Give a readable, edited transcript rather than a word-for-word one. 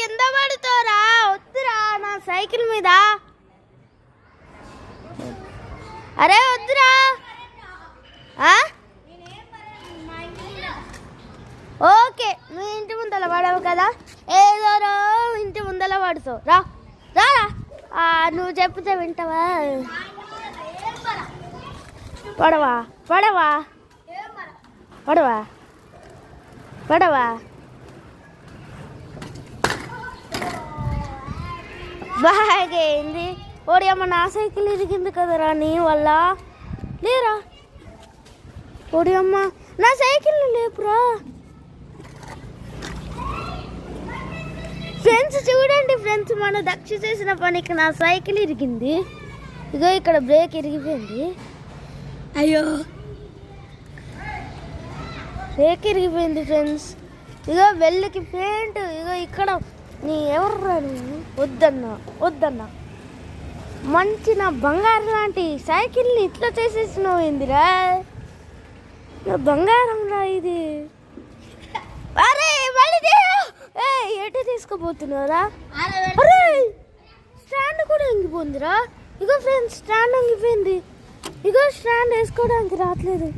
కింద పడుతారా? వద్దురా నా సైకిల్ మీద. అరే వద్దురా. ఓకే నువ్వు ఇంటి ముందల పడవు కదా, ఏదో ఇంటి ముందల పడుతావు. రా రా. నువ్వు చెప్తే వింటావా? పడవా పడవా పడవా పడవా. బాగైంది. ఓడి అమ్మ నా సైకిల్ ఇరిగింది కదరా నీ వల్ల. లేరా ఓడి అమ్మ నా సైకిల్ లేపురా. ఫ్రెండ్స్ చూడండి ఫ్రెండ్స్, మన దక్ష చేసిన పనికి నా సైకిల్ ఇరిగింది. ఇగో ఇక్కడ బ్రేక్ ఇరిగిపోయింది. అయ్యో బ్రేక్ ఇరిగిపోయింది ఫ్రెండ్స్. ఇగో వెళ్ళకి పెయింట్. ఇగో ఇక్కడ నీ ఎవర్రా నువ్వు? వద్దన్నా వద్దన్నా. మంచి నా బంగారం లాంటి సైకిల్ని ఇట్లా చేసేసినావు ఏందిరా? నా బంగారం రా ఇది. అరే మళ్ళీ ఎటు తీసుకుపోతున్నారా? అరే స్టాండ్ కూడా ఇంగిపోయిందిరా. ఇగో ఫ్రెండ్స్ స్టాండ్ ఇంగిపోయింది. ఇగో స్టాండ్ వేసుకోవడానికి రావట్లేదు.